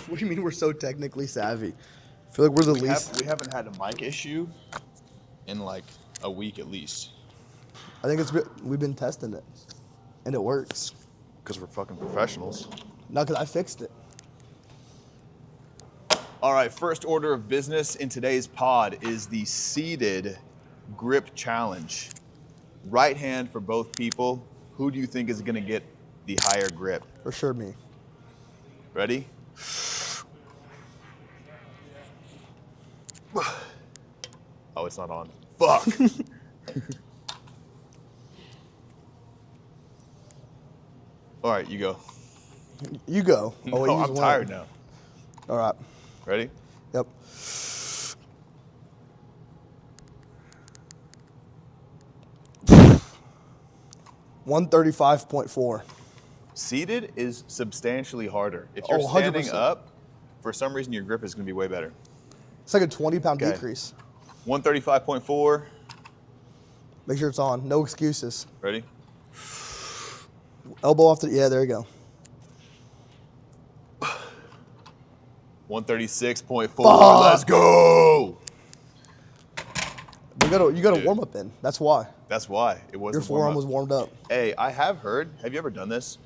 What do you mean we're so technically savvy? I feel like we're the least. We haven't had a mic issue in like a week at least. I think we've been testing it, and it works. Because we're fucking professionals. No, because I fixed it. All right, first order of business in today's pod is the seated grip challenge. Right hand for both people. Who do you think is gonna get the higher grip? For sure, me. Ready? Oh, it's not on. Fuck. All right, you go. You go. No, he's I'm tired now. All right. Ready? Yep. $135.4. Seated is substantially harder. If Oh, you're standing 100%. up, for some reason your grip is going to be way better. It's like a 20-pound Okay. decrease. 135.4. Make sure it's on. No excuses. Ready? Elbow off the. Yeah, there you go. 136.4. Fuck. Let's go. You got to Dude. warm up in. That's why. That's why it wasn't. Your forearm warm-up. was warmed up. Hey, I have heard. Have you ever done this,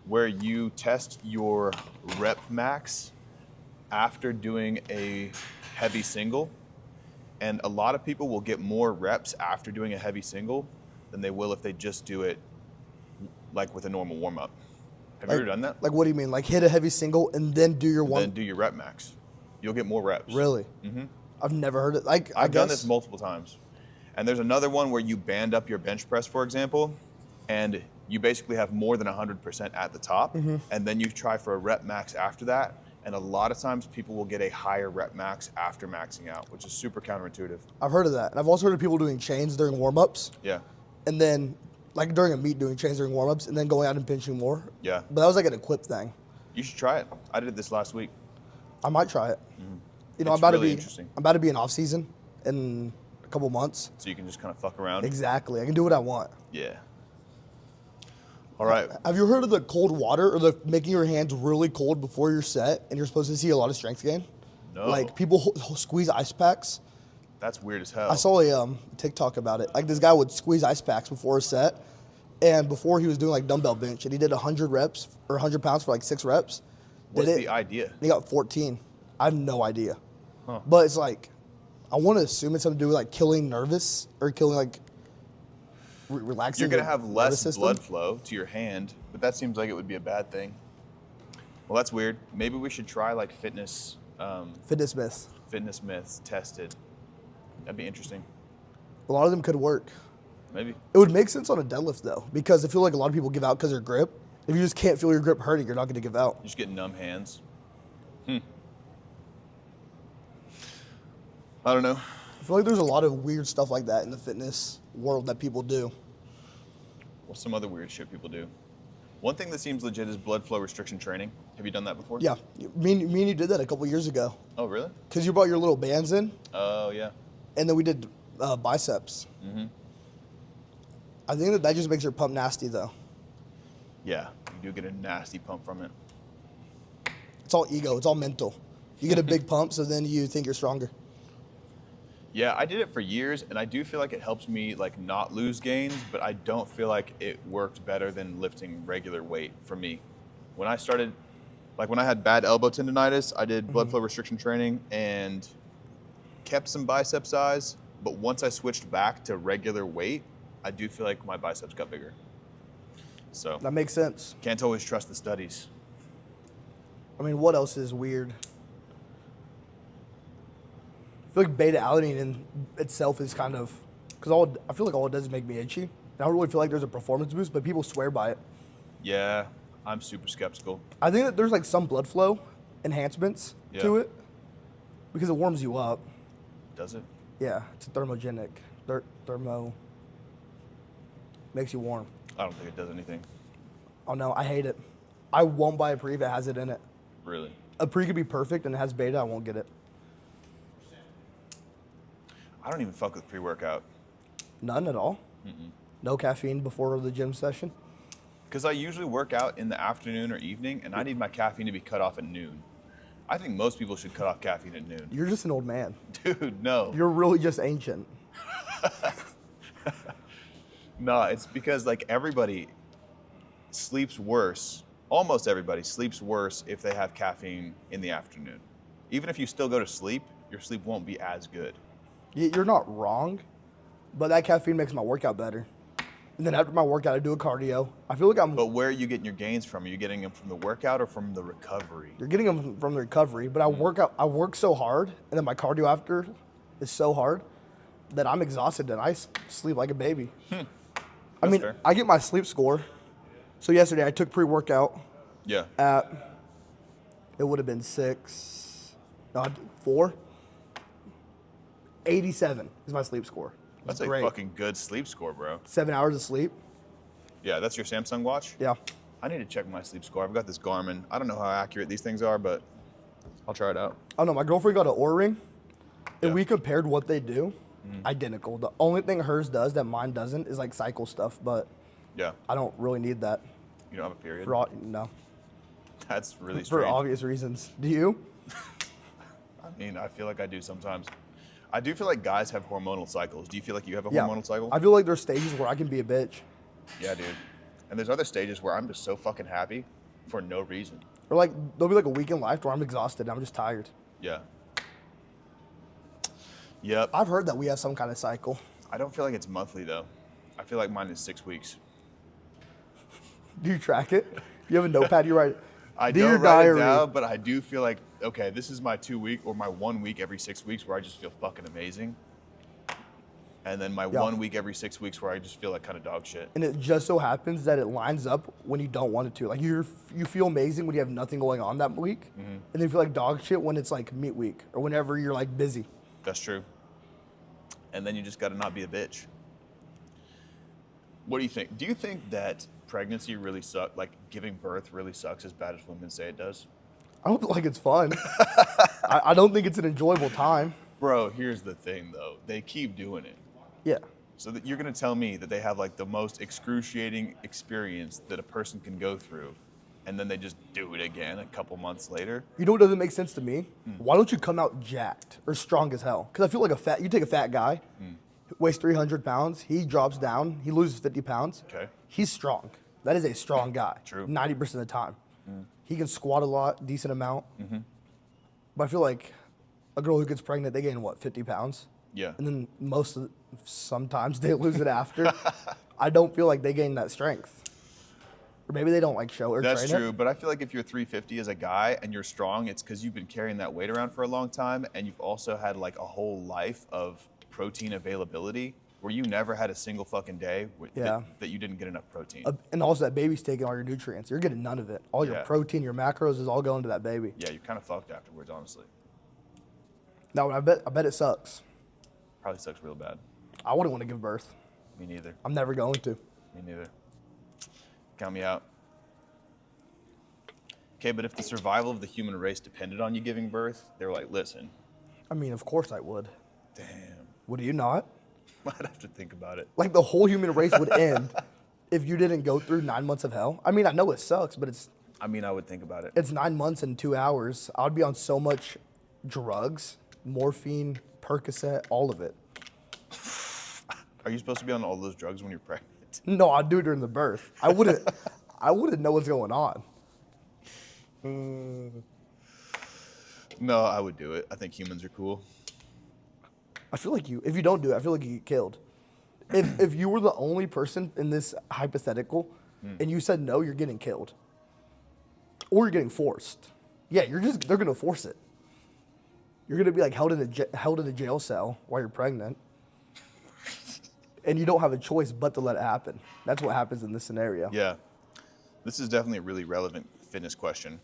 where you test your rep max after doing a heavy single? And a lot of people will get more reps after doing a heavy single than they will if they just do it like with a normal warm up. Have you ever done that? Like, what do you mean? Like, hit a heavy single and then do your one? Then do your rep max. You'll get more reps. Really? Mm-hmm. I've never heard it. Like, I've done this multiple times. And there's another one where you band up your bench press, for example, and you basically have more than 100% at the top, and then you try for a rep max after that. And a lot of times people will get a higher rep max after maxing out, which is super counterintuitive. I've heard of that. And I've also heard of people doing chains during warm-ups. Yeah. And then, like, during a meet, doing chains during warm-ups, and then going out and pinching more. Yeah. But that was like an equip thing. You should try it. I did this last week. I might try it. You know, It's I'm really interesting. about to be in off-season in a couple months. So you can just kind of fuck around. Exactly. I can do what I want. Yeah. All right. Have you heard of the cold water or the making your hands really cold before your set and you're supposed to see a lot of strength gain? No. Like people squeeze ice packs. That's weird as hell. I saw a TikTok about it. Like this guy would squeeze ice packs before a set, and before he was doing like dumbbell bench, and he did 100 reps or 100 pounds for like 6 reps. What's did it, the idea? and he got 14. I have no idea. Huh. But it's like, I want to assume it's something to do with like killing nervous or killing like relaxing. You're going to the have nervous less system. blood flow to your hand, but that seems like it would be a bad thing. Well, that's weird. Maybe we should try like fitness myths. myths tested. That'd be interesting. A lot of them could work. Maybe. It would make sense on a deadlift though, because I feel like a lot of people give out because of their grip. If you just can't feel your grip hurting, you're not going to give out. You just get numb hands. I don't know. I feel like there's a lot of weird stuff like that in the fitness world that people do. What's some other weird shit people do? One thing that seems legit is blood flow restriction training. Have you done that before? Yeah, me and you did that a couple years ago. Oh, really? Because you brought your little bands in, Oh, yeah. and then we did biceps. Mm-hmm. I think that just makes your pump nasty though. Yeah, you do get a nasty pump from it. It's all ego. It's all mental. You get a big pump, so then you think you're stronger. Yeah, I did it for years, and I do feel like it helps me like not lose gains, but I don't feel like it worked better than lifting regular weight for me. When I started, like when I had bad elbow tendonitis, I did blood flow restriction training and kept some bicep size, but once I switched back to regular weight, I do feel like my biceps got bigger. So That makes sense. can't always trust the studies. I mean, what else is weird? I feel like beta alanine in itself is kind of, because I feel like all it does is make me itchy. I don't really feel like there's a performance boost, but people swear by it. Yeah, I'm super skeptical. I think that there's like some blood flow enhancements to it because it warms you up. Does it? Yeah, it's a thermogenic. Thermo makes you warm. I don't think it does anything. Oh no, I hate it. I won't buy a pre if it has it in it. Really? A pre could be perfect and it has beta, I won't get it. I don't even fuck with pre-workout. None at all? No caffeine before the gym session? Because I usually work out in the afternoon or evening, and I need my caffeine to be cut off at noon. I think most people should cut off caffeine at noon. You're just an old man. Dude, no. You're really just ancient. No, it's because like everybody sleeps worse. Almost everybody sleeps worse if they have caffeine in the afternoon. Even if you still go to sleep, your sleep won't be as good. You're not wrong, but that caffeine makes my workout better. And then after my workout, I do a cardio. I feel like But where are you getting your gains from? Are you getting them from the workout or from the recovery? you're getting them from the recovery, but I work so hard, and then my cardio after is so hard that I'm exhausted and I sleep like a baby. I That's mean, fair. I get my sleep score. So yesterday I took pre-workout Yeah. at, it would have been 4. 87 is my sleep score. That's It's a fucking good sleep score, bro. 7 hours of sleep. Yeah, that's your Samsung watch? Yeah. I need to check my sleep score. I've got this Garmin. I don't know how accurate these things are, but I'll try it out. Oh no, my girlfriend got an Oura Ring, and Yeah. we compared what they do. Identical. The only thing hers does that mine doesn't is like cycle stuff, but Yeah. I don't really need that You don't have a period? no, That's really for strange. obvious reasons. Do you? I mean, I feel like I do sometimes. I do feel like guys have hormonal cycles. Do you feel like you have a Yeah. hormonal cycle? I feel like there's stages where I can be a bitch, Yeah, dude. And there's other stages where I'm just so fucking happy for no reason. or like there'll be like a week in life where I'm exhausted. And I'm just tired. Yeah. Yep. I've heard that we have some kind of cycle. I don't feel like it's monthly though. I feel like mine is 6 weeks. Do you track it? You have a notepad you write? I Dear don't write diary. it down, but I do feel like, okay, this is my 2 week or my 1 week every 6 weeks where I just feel fucking amazing. And then my Yeah. 1 week every 6 weeks where I just feel like kind of dog shit. And it just so happens that it lines up when you don't want it to. Like you feel amazing when you have nothing going on that week, and then you feel like dog shit when it's like meat week or whenever you're like busy. That's true. And then you just got to not be a bitch. What do you think? Do you think that pregnancy really sucks? Like giving birth really sucks as bad as women say it does? I don't feel like it's fun. I don't think it's an enjoyable time. Bro, here's the thing though. They keep doing it. Yeah. So that you're gonna tell me that they have like the most excruciating experience that a person can go through, and then they just do it again a couple months later? You know what doesn't make sense to me? Why don't you come out jacked or strong as hell? Because I feel like you take a fat guy, weighs 300 pounds, he drops down, he loses 50 pounds. Okay. He's strong. That is a strong guy. True. 90% of the time. He can squat a lot, decent amount. But I feel like a girl who gets pregnant, they gain what, 50 pounds? Yeah. And then sometimes they lose it after. I don't feel like they gain that strength. Or maybe they don't like show or That's train true, it. but I feel like if you're 350 as a guy and you're strong, it's because you've been carrying that weight around for a long time, and you've also had like a whole life of protein availability where you never had a single fucking day Yeah. that you didn't get enough protein. And also that baby's taking all your nutrients. You're getting none of it. All your Yeah. protein, your macros is all going to that baby. Yeah, you're kind of fucked afterwards, honestly. No, I bet it sucks. Probably sucks real bad. I wouldn't want to give birth. Me neither. I'm never going to. Me neither. Count me out. Okay, but if the survival of the human race depended on you giving birth, they were like, listen, I mean, of course I would. damn, Would you not? I'd have to think about it. Like the whole human race would end if you didn't go through 9 months of hell. I mean, I know it sucks, but I mean, I would think about it. it's 9 months and 2 hours. I would be on so much drugs, morphine, Percocet, all of it. Are you supposed to be on all those drugs when you're pregnant? No, I'd do it during the birth. I wouldn't know what's going on. No, I would do it. I think humans are cool. I feel like if you don't do it, I feel like you get killed. If you were the only person in this hypothetical and you said no, you're getting killed. Or you're getting forced. Yeah, they're gonna force it. You're gonna be like held in a jail cell while you're pregnant. And you don't have a choice but to let it happen. That's what happens in this scenario. Yeah. This is definitely a really relevant fitness question.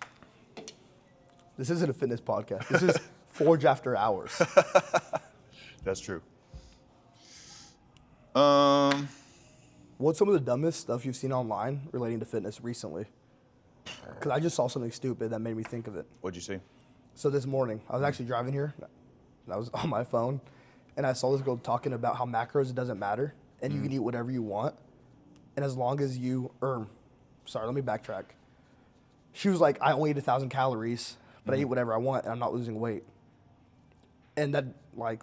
This isn't a fitness podcast. This is Forge After Hours. That's true. What's some of the dumbest stuff you've seen online relating to fitness recently? Because I just saw something stupid that made me think of it. What'd you see? So this morning, I was actually driving here, and I was on my phone, and I saw this girl talking about how macros, it doesn't matter, and you can eat whatever you want, and as long as you, sorry, let me backtrack. She was like, I only eat 1,000 calories, but I eat whatever I want and I'm not losing weight. And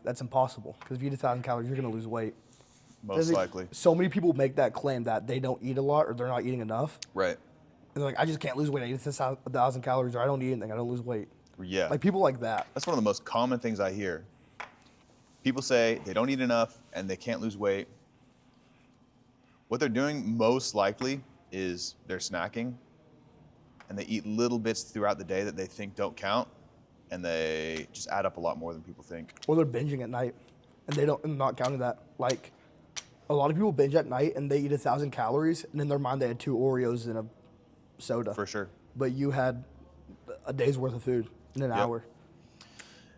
that's impossible because if you eat 1,000 calories, you're gonna lose weight. Most likely. So many people make that claim that they don't eat a lot or they're not eating enough. Right. And they're like, I just can't lose weight. I eat 1,000 calories or I don't eat anything. I don't lose weight. Yeah. Like people like that. That's one of the most common things I hear. People say they don't eat enough and they can't lose weight. What they're doing most likely is they're snacking and they eat little bits throughout the day that they think don't count, and they just add up a lot more than people think. Or they're binging at night and and not counting that. Like a lot of people binge at night and they eat 1,000 calories and in their mind they had 2 Oreos and a soda. For sure. But you had a day's worth of food in an hour.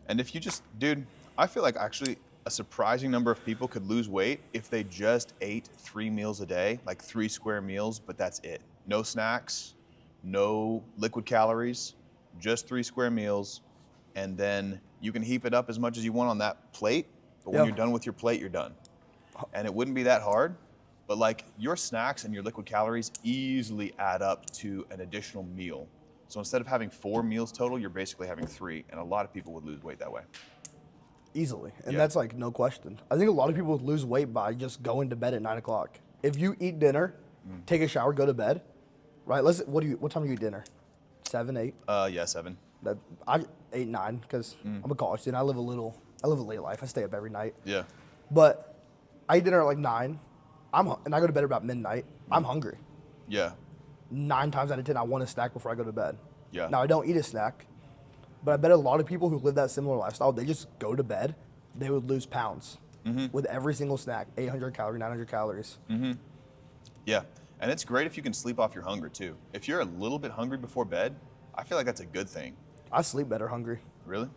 And if you just, dude, I feel like actually a surprising number of people could lose weight if they just ate 3 meals a day, like 3 square meals, but that's it. No snacks, no liquid calories, just 3 square meals. And then you can heap it up as much as you want on that plate, but when you're done with your plate, you're done. And it wouldn't be that hard, but like your snacks and your liquid calories easily add up to an additional meal. So instead of having 4 meals total, you're basically having 3, and a lot of people would lose weight that way. Easily. And Yeah. that's like no question. I think a lot of people would lose weight by just going to bed at 9 o'clock. If you eat dinner, take a shower, go to bed, right? What time do you eat dinner? 7, 8? Yeah, 7. I 8, 9 because I'm a college student. I live a late life. I stay up every night. Yeah. But I eat dinner at like 9. And I go to bed about midnight. I'm hungry. Yeah. 9 times out of 10, I want a snack before I go to bed. Yeah. Now I don't eat a snack, but I bet a lot of people who live that similar lifestyle, they just go to bed, they would lose pounds with every single snack, 800 calories, 900 calories. Yeah. And it's great if you can sleep off your hunger too. If you're a little bit hungry before bed, I feel like that's a good thing. I sleep better hungry. Really?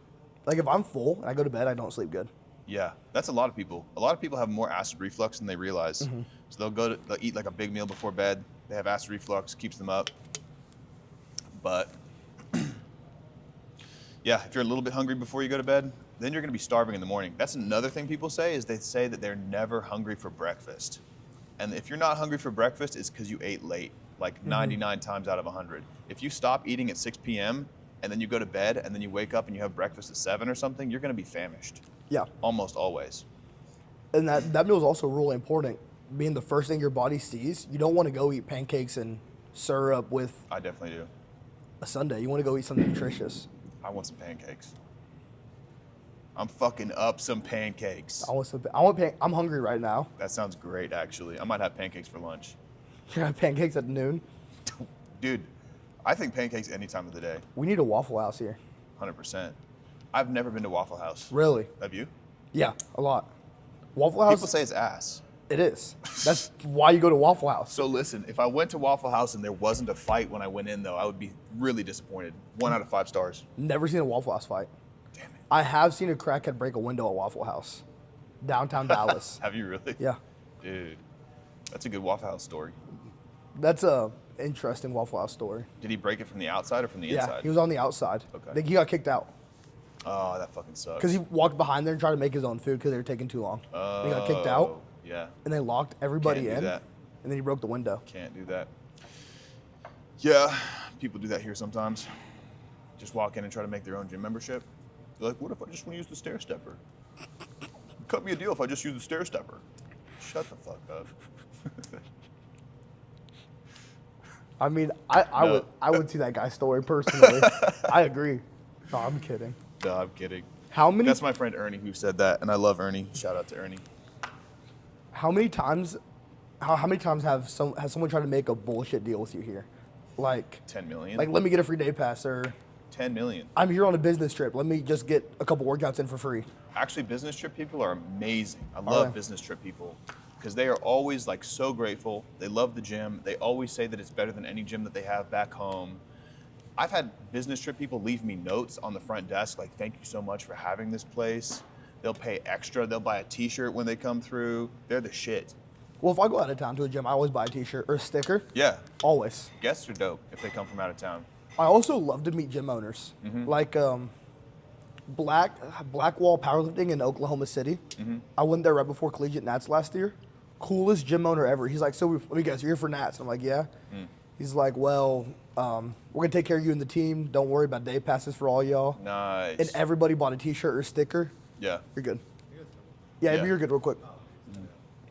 Like if I'm full and I go to bed, I don't sleep good. Yeah. That's a lot of people. A lot of people have more acid reflux than they realize. So they'll eat like a big meal before bed. They have acid reflux, keeps them up. But yeah, if you're a little bit hungry before you go to bed, then you're going to be starving in the morning. That's another thing people say, is they say that they're never hungry for breakfast. And if you're not hungry for breakfast, it's because you ate late, like 99 times out of 100. If you stop eating at 6 p.m. and then you go to bed and then you wake up and you have breakfast at 7 or something, you're going to be famished. Yeah. Almost always. And that meal is also really important. Being the first thing your body sees, you don't want to go eat pancakes and syrup with I definitely do. a sundae. You want to go eat something nutritious. I want some pancakes. I'm fucking up some pancakes. I'm hungry right now. That sounds great, actually. I might have pancakes for lunch. You're gonna have pancakes at noon. Dude, I think pancakes any time of the day, We need a Waffle House here. 100%. I've never been to Waffle House. Really? Have you? Yeah, a lot. Waffle House. People say it's ass. It is. That's why you go to Waffle House. So listen, if I went to Waffle House and there wasn't a fight when I went in, though, I would be really disappointed. 1 out of 5 stars. Never seen a Waffle House fight. Damn it. I have seen a crackhead break a window at Waffle House, downtown Dallas. Have you really? Yeah, Dude, that's a good Waffle House story. that's a interesting Waffle House story. Did he break it from the outside or from the Yeah, inside? he was on the outside. Okay. I think he got kicked out Oh, that fucking sucks. because he walked behind there and tried to make his own food because they were taking too long. He got kicked out, Oh, yeah. and they locked everybody Can't do in, that. and then he broke the window. Can't do that. Yeah, people do that here sometimes. Just walk in and try to make their own gym membership. They're like, what if I just want to use the stair stepper? Cut me a deal if I just use the stair stepper. Shut the fuck up. I mean, I No. would see that guy's story personally. I agree. No, I'm kidding. No, I'm kidding. How many That's my friend Ernie who said that, and I love Ernie. Shout out to Ernie. How many times has someone tried to make a bullshit deal with you here? Like 10 million? let me get a free day pass, or 10 million. I'm here on a business trip. Let me just get a couple workouts in for free. Actually, business trip people are amazing. I Are love they? business trip people because they are always like so grateful. They love the gym. They always say that it's better than any gym that they have back home. I've had business trip people leave me notes on the front desk like, thank you so much for having this place. They'll pay extra. They'll buy a t-shirt when they come through. They're the shit. Well, if I go out of town to a gym, I always buy a t-shirt or a sticker. Yeah. Always. Guests are dope if they come from out of town. I also love to meet gym owners. Like Blackwall Powerlifting in Oklahoma City. I went there right before Collegiate Nats last year. Coolest gym owner ever. He's like, so let me guess, you're here for Nats? I'm like, yeah. He's like, well, we're gonna take care of you and the team. Don't worry about day passes for all y'all. Nice. And everybody bought a T-shirt or sticker. Yeah. You're good. Yeah, Yeah. you're good. Real quick.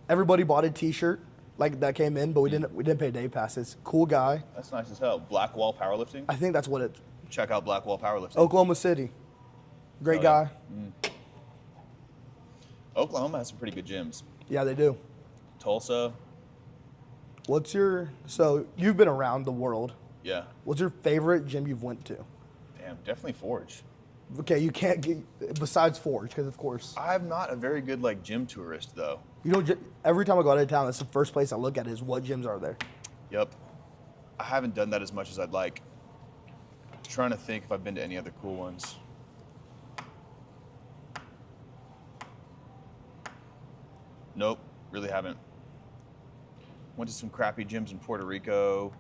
Everybody bought a T-shirt like that came in, but we didn't pay day passes. Cool guy. That's nice as hell. Black Wall Powerlifting. I think that's what it. Check out Black Wall Powerlifting. Oklahoma City. Great Oh, guy. yeah. Oklahoma has some pretty good gyms. Yeah, they do. Tulsa. So you've been around the world. Yeah. What's your favorite gym you've went to? Damn, definitely Forge. Okay, you can't get besides Forge because of course I'm not a very good like gym tourist though. you don't. Every time I go out of town, that's the first place I look at is what gyms are there. Yep. I haven't done that as much as I'd like. Trying to think if I've been to any other cool ones. Nope, really haven't. Went to some crappy gyms in Puerto Rico.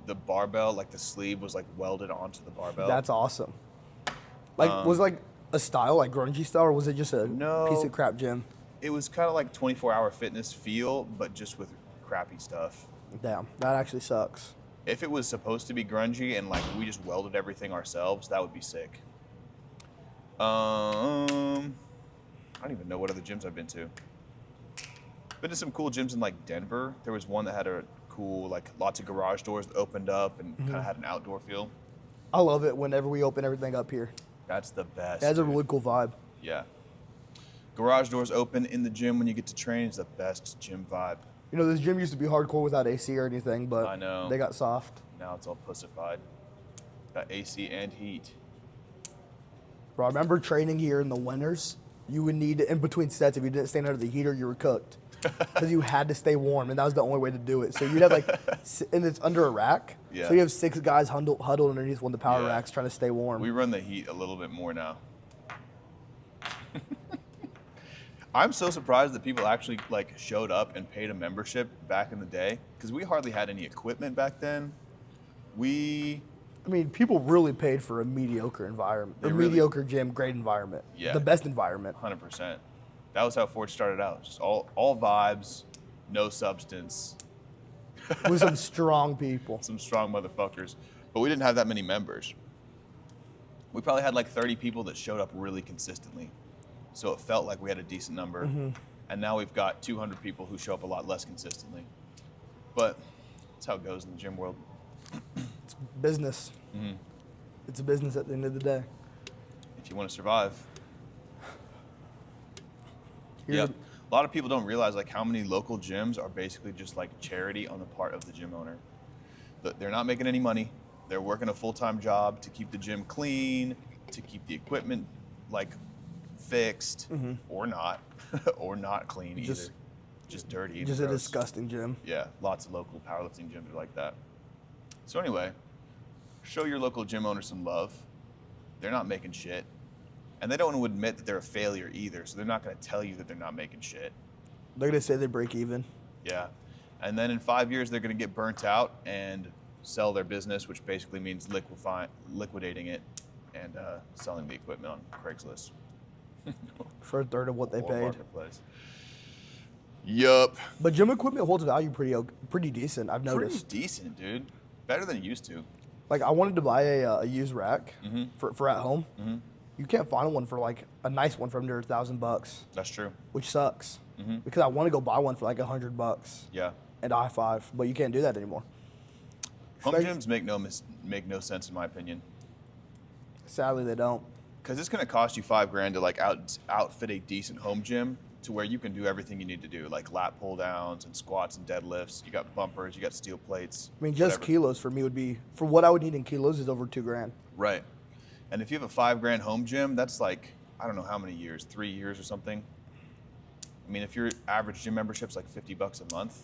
The barbell, like the sleeve was like welded onto the barbell. That's awesome. Like was it like a style like grungy style or was it just a No. piece of crap gym? It was kind of like 24-hour fitness feel, but just with crappy stuff. Damn, that actually sucks. If it was supposed to be grungy and like we just welded everything ourselves, that would be sick. I don't even know what other gyms I've been to. Been to some cool gyms in like Denver. There was one that had a cool, like lots of garage doors that opened up and kind of had an outdoor feel. I love it whenever we open everything up here. That's the best. It has a dude. really cool vibe. Yeah. Garage doors open in the gym when you get to train is the best gym vibe. You know, this gym used to be hardcore without AC or anything, but I know. they got soft. Now it's all pussified. Got AC and heat. Bro, I remember training here in the winters. You would need, in between sets, if you didn't stand under the heater, you were cooked. Because you had to stay warm, and that was the only way to do it. So you'd have like, and it's under a rack. Yeah. So you have 6 guys huddled underneath one of the power Yeah. racks trying to stay warm. We run the heat a little bit more now. I'm so surprised that people actually like showed up and paid a membership back in the day because we hardly had any equipment back then. I mean, people really paid for a mediocre environment. They A really- mediocre gym, great environment. Yeah. The best environment. 100%. That was how Forge started out. Just all vibes, no substance, With some strong people. some strong motherfuckers. But we didn't have that many members. We probably had like 30 people that showed up really consistently. So it felt like we had a decent number. And now we've got 200 people who show up a lot less consistently. But that's how it goes in the gym world. It's business. It's a business at the end of the day. If you want to survive. You're- Yep. A lot of people don't realize like how many local gyms are basically just like charity on the part of the gym owner. They're not making any money. They're working a full-time job to keep the gym clean, to keep the equipment like fixed or not, or not clean Just- either. Just dirty. and Just a gross. disgusting gym. Yeah, lots of local powerlifting gyms are like that. So anyway, show your local gym owner some love. They're not making shit. And they don't want to admit that they're a failure either, so they're not going to tell you that they're not making shit. They're going to say they break even. Yeah. And then in 5 years, they're going to get burnt out and sell their business, which basically means liquidating it and selling the equipment on Craigslist. For a third of what they Or paid. Marketplace. Yup. But gym equipment holds value pretty decent, I've Pretty noticed. decent, dude. Better than it used to. Like, I wanted to buy a used rack Mm-hmm. for at home. You can't find one for, like, a nice one for under $1,000, That's true. which sucks. Mm-hmm. Because I want to go buy one for, like, $100 Yeah. and i5, but you can't do that anymore. Home Like- gyms make no sense in my opinion. Sadly, they don't. Because it's going to cost you $5,000 to like outfit a decent home gym to where you can do everything you need to do, like lat pull downs and squats and deadlifts. You got bumpers, you got steel plates. I mean, just whatever. kilos for me would be, for what I would need in kilos is over $2,000. Right. And if you have a $5,000 home gym, that's like, I don't know how many years, 3 years or something. I mean, if your average gym membership's like $50 a month,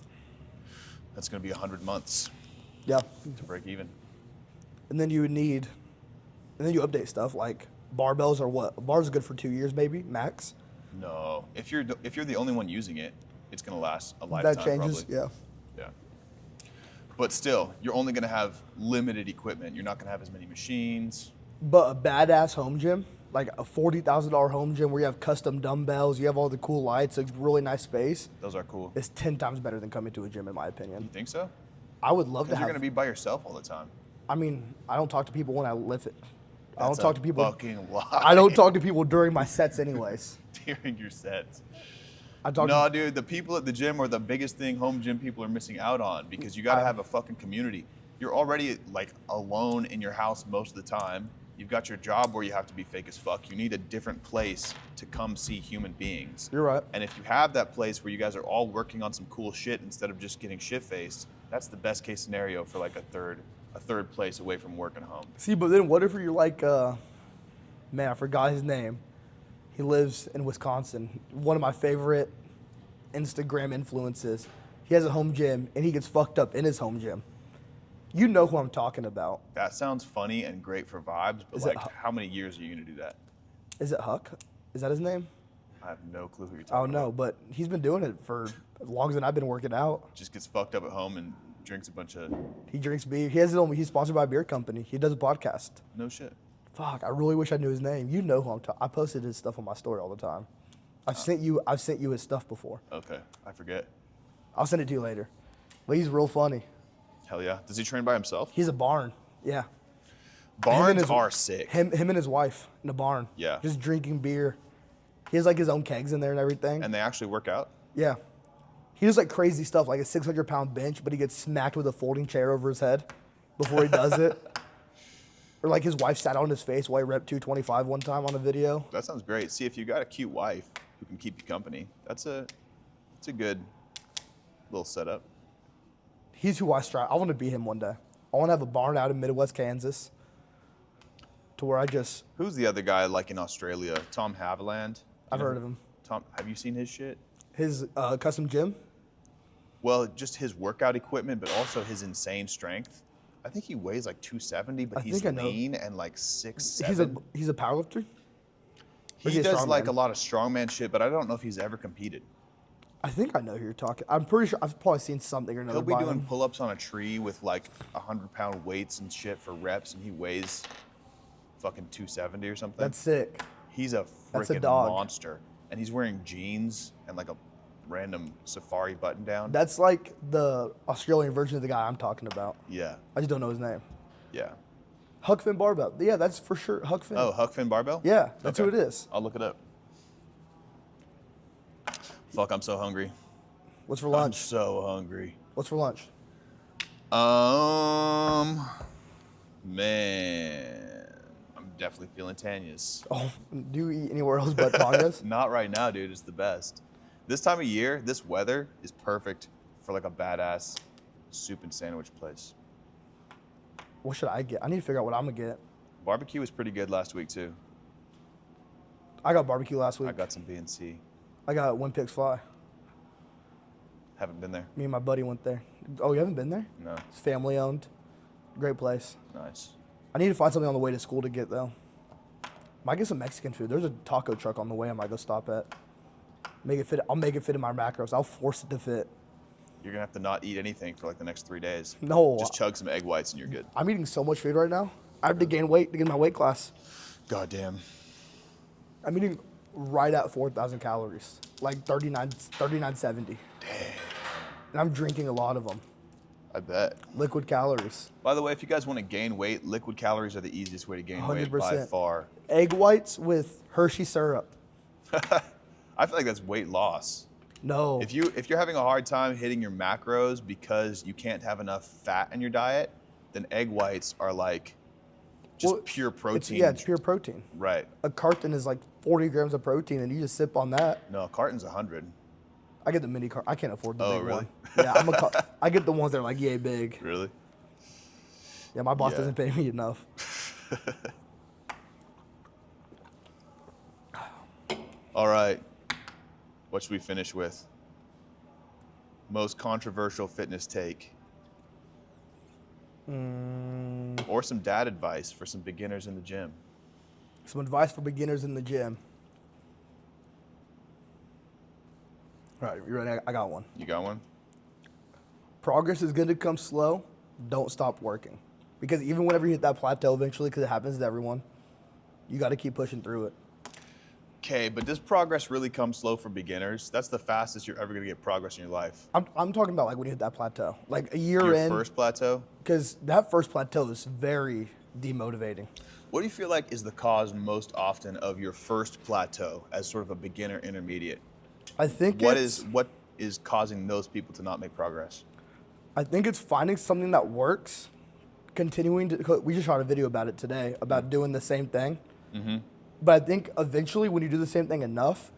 that's going to be 100 months Yeah. to break even. And then you would need, and then you update stuff like barbells are what? Bars are good for 2 years maybe, max. No, if you're the only one using it, it's going to last a lifetime. That changes, probably. yeah. Yeah. But still, you're only going to have limited equipment. You're not going to have as many machines. But a badass home gym, like a $40,000 home gym where you have custom dumbbells, you have all the cool lights, a really nice space, Those are cool. is 10 times better than coming to a gym in my opinion. You think so? I would love to Because you're have. gonna be by yourself all the time. I mean, I don't talk to people when I lift it. I don't That's talk a to people. Fucking lie. I don't talk to people during my sets, anyways. during your sets. I talk. No, to, dude, the people at the gym are the biggest thing home gym people are missing out on because you got to have a fucking community. You're already like alone in your house most of the time. You've got your job where you have to be fake as fuck. You need a different place to come see human beings. You're right. And if you have that place where you guys are all working on some cool shit instead of just getting shit faced, that's the best case scenario for like a third place away from work and home. See, but then what if you're like, man, I forgot his name. He lives in Wisconsin. One of my favorite Instagram influences. He has a home gym and he gets fucked up in his home gym. You know who I'm talking about. That sounds funny and great for vibes, but Is it like, how many years are you gonna do that? Is it Huck? Is that his name? I have no clue who you're I talking don't know, about. but he's been doing it for as long as I've been working out. Just gets fucked up at home and drinks a bunch of He drinks beer. He has his own. He's sponsored by a beer company. He does a podcast. no shit. Fuck, I really wish I knew his name. You know who I'm talking. I posted his stuff on my story all the time. I've sent you his stuff before. Okay, I forget. I'll send it to you later. But he's real funny. Hell yeah. Does he train by himself? He's a barn. Yeah. Barns his- are sick. Him and his wife in a barn. Yeah. Just drinking beer. He has like his own kegs in there and everything. And they actually work out? Yeah. He does like crazy stuff, like a 600-pound bench, but he gets smacked with a folding chair over his head before he does it. Or like his wife sat on his face while he repped 225 one time on a video. That sounds great. See, if you got a cute wife who can keep you company, that's a good little setup. He's who I strive. I want to be him one day. I want to have a barn out in Midwest Kansas to where I just, Who's the other guy like in Australia? Tom Haviland? I've heard of him. Tom, have you seen his shit? His custom gym. Well, just his workout equipment, but also his insane strength. I think he weighs like 270, but I he's think I know. lean and like 6'7". He's a powerlifter. Or is He a does like strongman? a lot of strongman shit, but I don't know if he's ever competed. I think I know who you're talking. I'm pretty sure I've probably seen something or another. He'll be by doing him. pull-ups on a tree with like 100-pound weights and shit for reps, and he weighs fucking 270 or something. That's sick. He's a That's a freaking dog. monster, and he's wearing jeans and like a random safari button-down. That's like the Australian version of the guy I'm talking about. Yeah, I just don't know his name. yeah. Huck Finn Barbell. Yeah, that's for sure. Huck Finn. Oh, Huck Finn Barbell? Yeah, that's Okay. who it is. I'll look it up. Fuck, I'm so hungry. What's for I'm lunch? so hungry. What's for lunch? Man, I'm definitely feeling Tanya's. Oh, do you eat anywhere else but Tonga's? Not right now, dude. It's the best. This time of year, this weather is perfect for like a badass soup and sandwich place. What should I get? I need to figure out what I'm gonna get. Barbecue was pretty good last week too. I got barbecue last week. I got some B&C. I got When Pigs Fly. Haven't been there. Me and my buddy went there. Oh, you haven't been there? No. It's family owned. Great place. Nice. I need to find something on the way to school to get though. Might get some Mexican food. There's a taco truck on the way I might go stop at. Make it fit. I'll make it fit in my macros. I'll force it to fit. You're gonna have to not eat anything for like the next 3 days. No. Just chug some egg whites and you're good. I'm eating so much food right now. I have to gain weight to get in my weight class. Goddamn. I'm eating right at 4,000 calories, like 3970. Damn. And I'm drinking a lot of them. I bet. Liquid calories. By the way, if you guys want to gain weight, liquid calories are the easiest way to gain weight by 100%. far. Egg whites with Hershey syrup. I feel like that's weight loss. No. If you're having a hard time hitting your macros because you can't have enough fat in your diet, then egg whites are like just Well, pure It's, protein. yeah, it's pure protein. Right. A carton is like 40 grams of protein, and you just sip on that. No, a carton's 100. I get the mini carton. I can't afford the Oh, big really? one. Yeah, I get the ones that are like yay big. Really? Yeah, my boss Yeah. doesn't pay me enough. All right. What should we finish with? Most controversial fitness take. Or some dad advice for some beginners in the gym. Some advice for beginners in the gym. All right, you ready? I got one. You got one? Progress is going to come slow. Don't stop working. Because even whenever you hit that plateau eventually, because it happens to everyone, you got to keep pushing through it. Okay, but does progress really come slow for beginners? That's the fastest you're ever gonna get progress in your life. I'm talking about like when you hit that plateau, like a year Your in, first plateau? because that first plateau is very demotivating. What do you feel like is the cause most often of your first plateau as sort of a beginner intermediate? I think What it's is causing those people to not make progress? I think it's finding something that works, continuing to. We just shot a video about it today about doing the same thing. But I think eventually, when you do the same thing enough,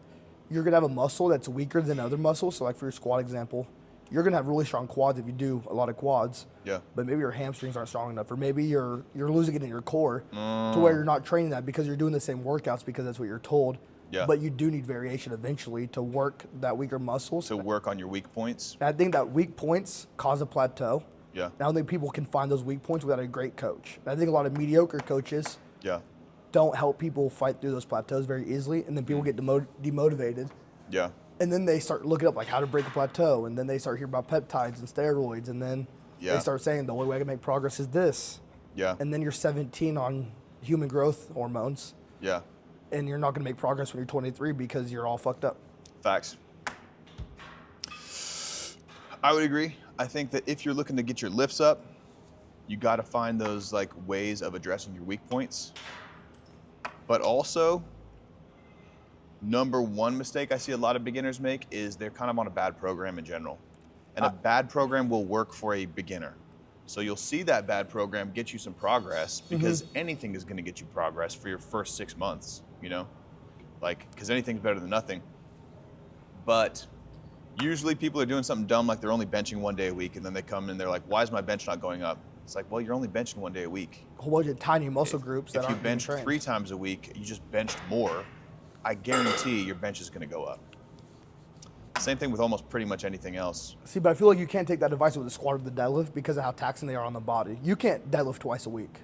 you're gonna have a muscle that's weaker than other muscles. So, like for your squat example, you're gonna have really strong quads if you do a lot of quads. Yeah. But maybe your hamstrings aren't strong enough, or maybe you're losing it in your core to where you're not training that because you're doing the same workouts because that's what you're told. Yeah. But you do need variation eventually to work that weaker muscles. To work on your weak points? And I think that weak points cause a plateau. Yeah. I don't think people can find those weak points without a great coach. And I think a lot of mediocre coaches Yeah. don't help people fight through those plateaus very easily, and then people get demotivated, Yeah. and then they start looking up like how to break a plateau, and then they start hearing about peptides and steroids, and then Yeah. they start saying the only way I can make progress is this, Yeah. and then you're 17 on human growth hormones, Yeah. and you're not going to make progress when you're 23 because you're all fucked up. Facts. I would agree. I think that if you're looking to get your lifts up, you got to find those like ways of addressing your weak points. But also, number one mistake I see a lot of beginners make is they're kind of on a bad program in general. And a bad program will work for a beginner. So you'll see that bad program get you some progress because anything is going to get you progress for your first 6 months, you know? Like, because anything's better than nothing. But usually people are doing something dumb like they're only benching 1 day a week and then they come and they're like, why is my bench not going up? It's like, well, you're only benching 1 day a week. A whole bunch of tiny muscle groups that If you aren't being bench trained. 3 times a week, you just benched more, I guarantee your bench is going to go up. Same thing with almost pretty much anything else. See, but I feel like you can't take that advice with the squat or the deadlift because of how taxing they are on the body. You can't deadlift twice a week,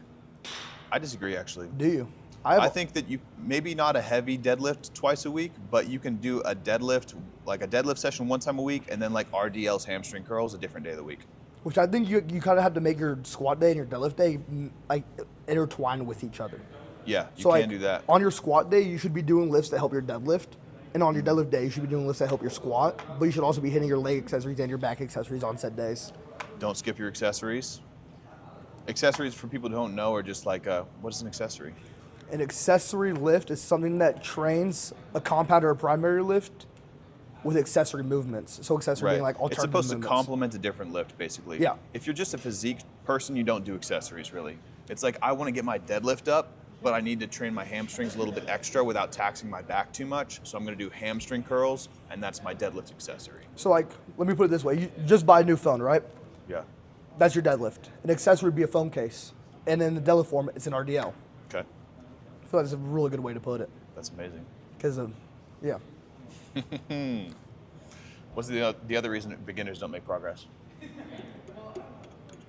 I disagree, actually. do you? I think that you maybe not a heavy deadlift twice a week, but you can do a deadlift, like a deadlift session 1 time a week, and then like RDL's hamstring curls a different day of the week. Which I think you kind of have to make your squat day and your deadlift day like intertwine with each other. Yeah, you So can like do that. on your squat day, you should be doing lifts that help your deadlift, and on your deadlift day, you should be doing lifts that help your squat. But you should also be hitting your leg accessories and your back accessories on set days. Don't skip your accessories. Accessories, for people who don't know, are just like, what is an accessory? An accessory lift is something that trains a compound or a primary lift with accessory movements. So accessory being like It's alternative supposed movements. to complement a different lift, basically. Yeah. If you're just a physique person, you don't do accessories, really. It's like, I want to get my deadlift up, but I need to train my hamstrings a little bit extra without taxing my back too much. So I'm going to do hamstring curls, and that's my deadlift accessory. So like, let me put it this way: you just buy a new phone, right? Yeah. That's your deadlift. An accessory would be a phone case, and in the deadlift form, it's an RDL. Okay. I feel like that's a really good way to put it, That's amazing. because yeah. What's the other reason that beginners don't make progress?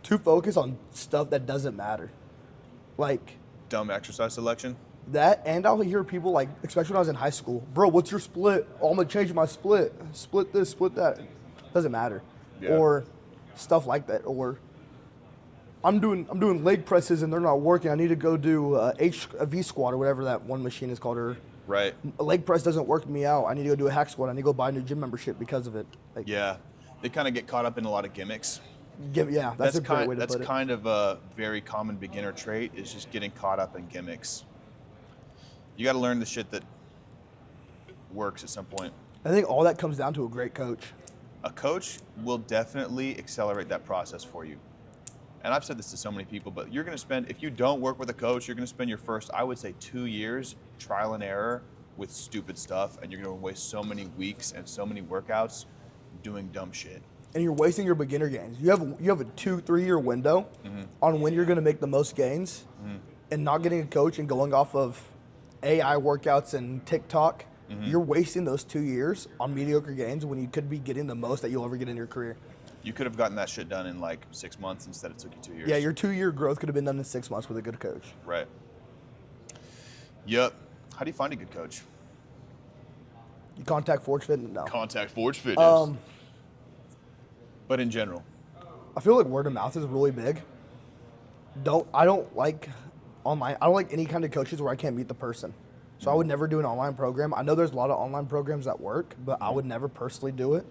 Too focused on stuff that doesn't matter. Like Dumb exercise selection? that, and I'll hear people like, especially when I was in high school, bro, what's your split? Oh, I'm gonna change my split. Split this, split that. Doesn't matter. Yeah. Or stuff like that. Or I'm doing leg presses and they're not working. I need to go do a V squat or whatever that one machine is called. Or Right. a leg press doesn't work me out. I need to go do a hack squat. I need to go buy a new gym membership because of it. Like, Yeah. They kind of get caught up in a lot of gimmicks. yeah, that's a great way to That's put it. kind of a very common beginner trait, is just getting caught up in gimmicks. You got to learn the shit that works at some point. I think all that comes down to a great coach. A coach will definitely accelerate that process for you. And I've said this to so many people, but you're going to spend, if you don't work with a coach, you're going to spend your first, I would say, 2 years trial and error with stupid stuff, and you're going to waste so many weeks and so many workouts doing dumb shit. And you're wasting your beginner gains. You have a 2-3 year window on when you're going to make the most gains, and not getting a coach and going off of AI workouts and TikTok. You're wasting those 2 years on mediocre gains when you could be getting the most that you'll ever get in your career. You could have gotten that shit done in like 6 months instead it took you 2 years. Yeah, your 2-year growth could have been done in 6 months with a good coach. Right. Yep. How do you find a good coach? You contact Forge Fit? No. Contact Forge Fitness. But in general. I feel like word of mouth is really big. I don't like any kind of coaches where I can't meet the person. So I would never do an online program. I know there's a lot of online programs that work, but I would never personally do it.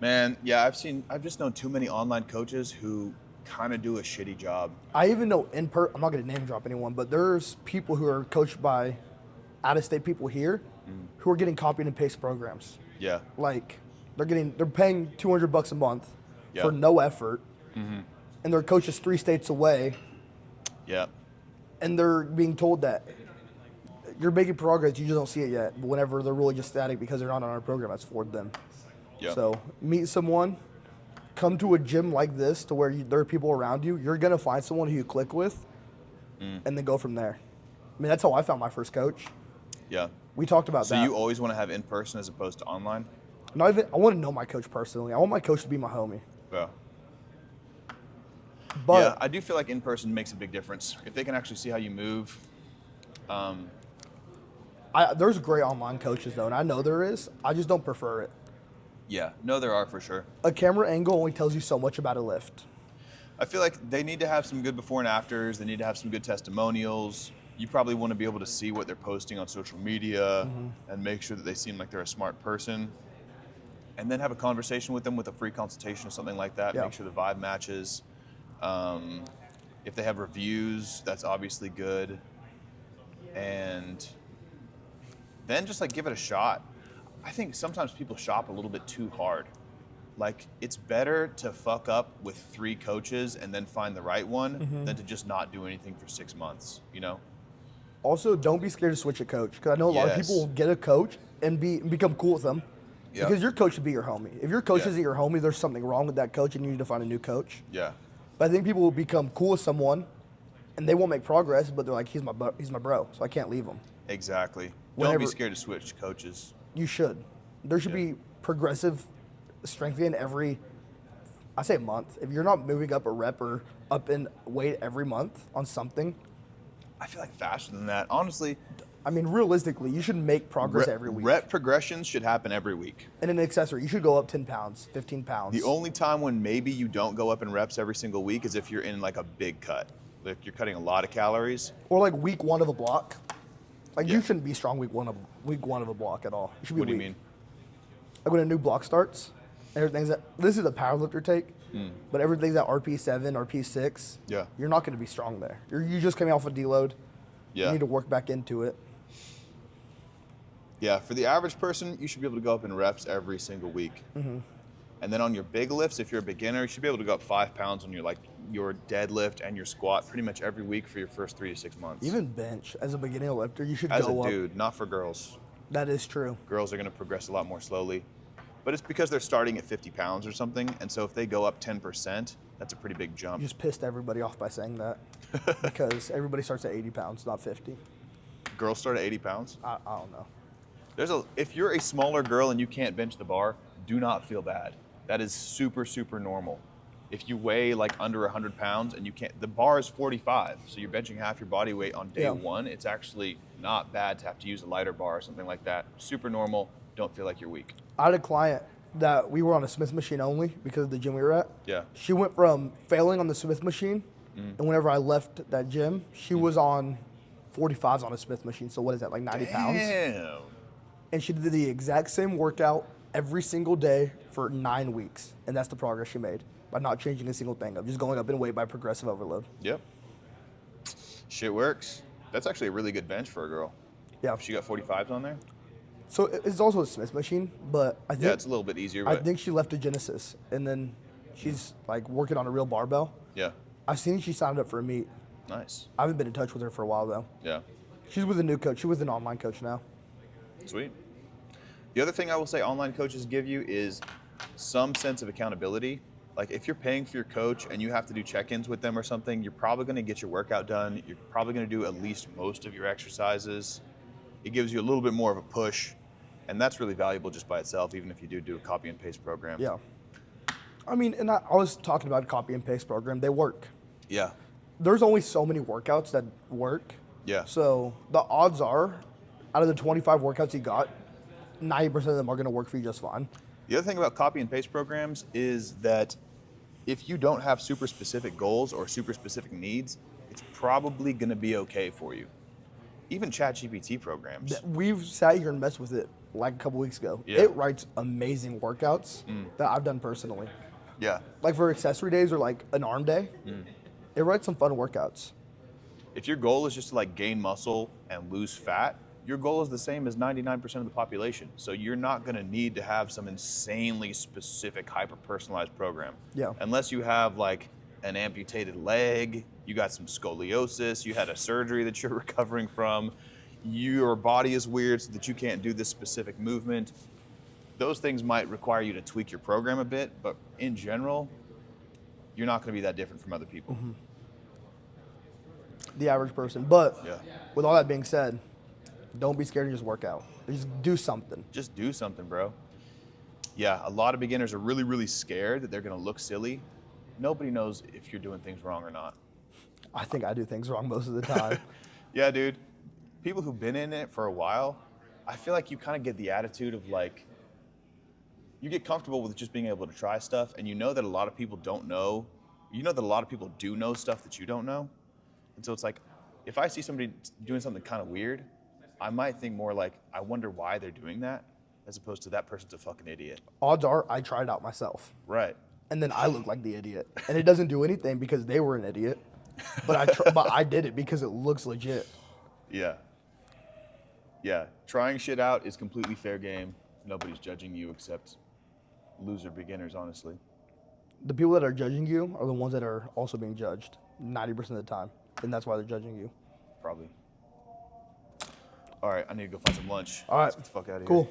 Man, yeah, I've just known too many online coaches who kind of do a shitty job. I even know I'm not going to name drop anyone, but there's people who are coached by out-of-state people here who are getting copy and paste programs. Yeah. Like they're paying $200 a month Yeah. for no effort, and their coach is 3 states away, Yeah. and they're being told that you're making progress, you just don't see it yet. But whenever they're really just static because they're not on our program, that's for them. Yeah. So meet someone, come to a gym like this to where there are people around you. You're gonna find someone who you click with, and then go from there. I mean, that's how I found my first coach. Yeah. We talked about So that. you always want to have in person as opposed to online? Not even. I want to know my coach personally. I want my coach to be my homie. Yeah. But Yeah, I do feel like in person makes a big difference. If they can actually see how you move. there's great online coaches though, and I know there is. I just don't prefer it. Yeah. No, there are for sure. A camera angle only tells you so much about a lift. I feel like they need to have some good before and afters. They need to have some good testimonials. You probably want to be able to see what they're posting on social media and make sure that they seem like they're a smart person. And then have a conversation with them with a free consultation or something like that. Yeah. Make sure the vibe matches. If they have reviews, that's obviously good. And then just like give it a shot. I think sometimes people shop a little bit too hard. Like it's better to fuck up with 3 coaches and then find the right one than to just not do anything for 6 months, you know? Also, don't be scared to switch a coach because I know a lot of Yes. people will get a coach and become cool with them. Yeah. Because your coach should be your homie. If your coach Yeah. isn't your homie, there's something wrong with that coach and you need to find a new coach. Yeah. But I think people will become cool with someone and they won't make progress, but they're like, he's my bro, so I can't leave him. Exactly. Don't Whenever- be scared to switch coaches. You should. There should Yeah. be progressive strengthening every, I say month. If you're not moving up a rep or up in weight every month on something, I feel like faster than that. Honestly, I mean, realistically, you should make progress every week. rep progressions should happen every week. And an accessory, you should go up 10 pounds, 15 pounds. The only time when maybe you don't go up in reps every single week is if you're in like a big cut. Like you're cutting a lot of calories. Or like week 1 of a block. Like Yeah. you shouldn't be strong week one of a block at all. You should be What do you weak. mean? Like when a new block starts, everything's at, this is a powerlifter take, but everything's at RP7, RP6. Yeah. You're not going to be strong there. You just coming off a deload. Yeah. You need to work back into it. Yeah, for the average person, you should be able to go up in reps every single week. And then on your big lifts, if you're a beginner, you should be able to go up 5 pounds on your deadlift and your squat pretty much every week for your first 3 to 6 months. Even bench as a beginning lifter, you should As go a up. dude, not for girls. That is true. Girls are going to progress a lot more slowly. But it's because they're starting at 50 pounds or something. And so if they go up 10%, that's a pretty big You jump. just pissed everybody off by saying that because everybody starts at 80 pounds, not 50. Girls start at 80 pounds. I don't know. If you're a smaller girl and you can't bench the bar, do not feel bad. That is super, super normal. If you weigh like under 100 pounds and you can't, the bar is 45, so you're benching half your body weight on day Yeah. 1, it's actually not bad to have to use a lighter bar or something like that. Super normal. Don't feel like you're weak. I had a client that we were on a Smith machine only because of the gym we were at. Yeah. She went from failing on the Smith machine, and whenever I left that gym, she was on 45s on a Smith machine. So what is that, like 90 pounds? Damn. And she did the exact same workout every single day for 9 weeks. And that's the progress she made by not changing a single thing. Of just going up in weight by progressive overload. Yep. Shit works. That's actually a really good bench for a girl. Yeah. She got 45s on there? So it's also a Smith machine, but I think Yeah, it's a little bit easier, I but think she left a Genesis, and then she's like working on a real barbell. yeah. I've seen she signed up for a meet. Nice. I haven't been in touch with her for a while though. Yeah. She's with a new coach. She was an online coach now. Sweet. The other thing I will say online coaches give you is some sense of accountability. Like if you're paying for your coach and you have to do check-ins with them or something, you're probably going to get your workout done. You're probably going to do at least most of your exercises. It gives you a little bit more of a push, and that's really valuable just by itself, even if you do a copy and paste program. Yeah. I mean, and I was talking about a copy and paste program. They work. Yeah. There's only so many workouts that work. Yeah. So the odds are, out of the 25 workouts you got, 90% of them are going to work for you just fine. The other thing about copy and paste programs is that if you don't have super specific goals or super specific needs, it's probably going to be okay for you. even ChatGPT programs. We've sat here and messed with it like a couple weeks ago. Yeah. It writes amazing workouts that I've done personally. Yeah. Like for accessory days or like an arm day, it writes some fun workouts. If your goal is just to like gain muscle and lose fat, your goal is the same as 99% of the population. So you're not going to need to have some insanely specific, hyper-personalized program. Yeah. Unless you have like an amputated leg, you got some scoliosis, you had a surgery that you're recovering from, your body is weird so that you can't do this specific movement. Those things might require you to tweak your program a bit, but in general, you're not going to be that different from other people. The average person. But Yeah. with all that being said, don't be scared to just work out. Just do something. Just do something, bro. Yeah, a lot of beginners are really, really scared that they're going to look silly. Nobody knows if you're doing things wrong or not. I think I do things wrong most of the time. Yeah, dude. People who've been in it for a while, I feel like you kind of get the attitude of like, you get comfortable with just being able to try stuff, and you know that a lot of people don't know. You know that a lot of people do know stuff that you don't know. And so it's like, if I see somebody doing something kind of weird, I might think more like, I wonder why they're doing that, as opposed to that person's a fucking idiot. Odds are I tried out myself. Right. And then I look like the idiot. And it doesn't do anything because they were an idiot. But I did it because it looks legit. Yeah. Yeah. Trying shit out is completely fair game. Nobody's judging you except loser beginners, honestly. The people that are judging you are the ones that are also being judged 90% of the time. And that's why they're judging you. Probably. All right, I need to go find some lunch. All right. Let's get the fuck out of here. Cool.